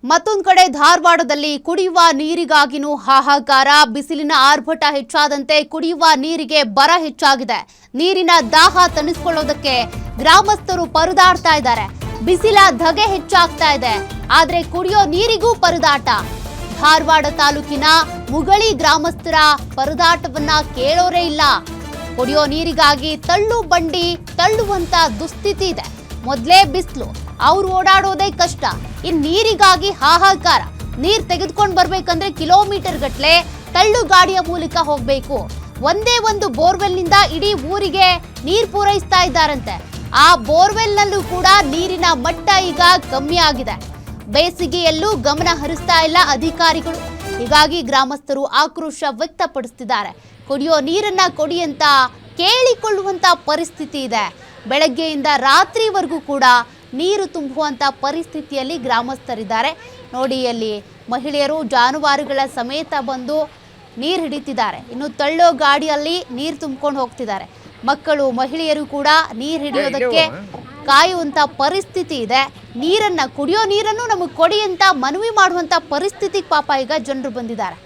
ಮತ್ತೊಂದು ಕಡೆ ಧಾರವಾಡದಲ್ಲಿ ಕುಡಿಯುವ ನೀರಿಗಾಗಿನೂ ಹಾಹಾಕಾರ. ಬಿಸಿಲಿನ ಆರ್ಭಟ ಹೆಚ್ಚಾದಂತೆ ಕುಡಿಯುವ ನೀರಿಗೆ ಬರ ಹೆಚ್ಚಾಗಿದೆ. ನೀರಿನ ದಾಹ ತಣಿಸಿಕೊಳ್ಳೋದಕ್ಕೆ ಗ್ರಾಮಸ್ಥರು ಪರದಾಡ್ತಾ ಇದ್ದಾರೆ. ಬಿಸಿಲ ಧಗೆ ಹೆಚ್ಚಾಗ್ತಾ ಇದೆ, ಆದ್ರೆ ಕುಡಿಯೋ ನೀರಿಗೂ ಪರದಾಟ. ಧಾರವಾಡ ತಾಲೂಕಿನ ಮುಗಳಿ ಗ್ರಾಮಸ್ಥರ ಪರದಾಟವನ್ನ ಕೇಳೋರೇ ಇಲ್ಲ. ಕುಡಿಯೋ ನೀರಿಗಾಗಿ ತಳ್ಳು ಬಂಡಿ ತಳ್ಳುವಂತ ದುಸ್ಥಿತಿ ಇದೆ. ಮೊದಲೇ ಬಿಸಿಲು, ಅವ್ರು ಓಡಾಡೋದೇ ಕಷ್ಟ, ಇನ್ ನೀರಿಗಾಗಿ ಹಾಹಾಕಾರ. ನೀರ್ ತೆಗೆದುಕೊಂಡು ಬರ್ಬೇಕಂದ್ರೆ ಕಿಲೋಮೀಟರ್ ಗಟ್ಲೆ ತಳ್ಳು ಗಾಡಿಯ ಮೂಲಕ ಹೋಗ್ಬೇಕು. ಒಂದೇ ಒಂದು ಬೋರ್ವೆಲ್ ನಿಂದ ಇಡೀ ಊರಿಗೆ ನೀರ್ ಪೂರೈಸ್ತಾ ಇದ್ದಾರಂತೆ. ಆ ಬೋರ್ವೆಲ್ ನಲ್ಲೂ ಕೂಡ ನೀರಿನ ಮಟ್ಟ ಈಗ ಕಮ್ಮಿ ಆಗಿದೆ. ಬೇಸಿಗೆಯಲ್ಲೂ ಗಮನ ಹರಿಸ್ತಾ ಇಲ್ಲ ಅಧಿಕಾರಿಗಳು. ಹೀಗಾಗಿ ಗ್ರಾಮಸ್ಥರು ಆಕ್ರೋಶ ವ್ಯಕ್ತಪಡಿಸುತ್ತಿದ್ದಾರೆ. ಕುಡಿಯೋ ನೀರನ್ನ ಕೊಡಿ ಅಂತ ಕೇಳಿಕೊಳ್ಳುವಂತ ಪರಿಸ್ಥಿತಿ ಇದೆ. ಬೆಳಗ್ಗೆಯಿಂದ ರಾತ್ರಿವರೆಗೂ ಕೂಡ ನೀರು ತುಂಬುವಂತ ಪರಿಸ್ಥಿತಿಯಲ್ಲಿ ಗ್ರಾಮಸ್ಥರಿದ್ದಾರೆ. ನೋಡಿ, ಅಲ್ಲಿ ಮಹಿಳೆಯರು ಜಾನುವಾರುಗಳ ಸಮೇತ ಬಂದು ನೀರು ಹಿಡಿತಿದ್ದಾರೆ. ಇನ್ನು ತಳ್ಳೋ ಗಾಡಿಯಲ್ಲಿ ನೀರು ತುಂಬಿಕೊಂಡು ಹೋಗ್ತಿದ್ದಾರೆ. ಮಕ್ಕಳು, ಮಹಿಳೆಯರು ಕೂಡ ನೀರು ಹಿಡಿಯೋದಕ್ಕೆ ಕಾಯುವಂತ ಪರಿಸ್ಥಿತಿ ಇದೆ. ನೀರನ್ನ, ಕುಡಿಯೋ ನೀರನ್ನು ನಮಗೆ ಕೊಡಿ ಅಂತ ಮನವಿ ಮಾಡುವಂತ ಪರಿಸ್ಥಿತಿಗೆ ಪಾಪ ಈಗ ಜನರು ಬಂದಿದ್ದಾರೆ.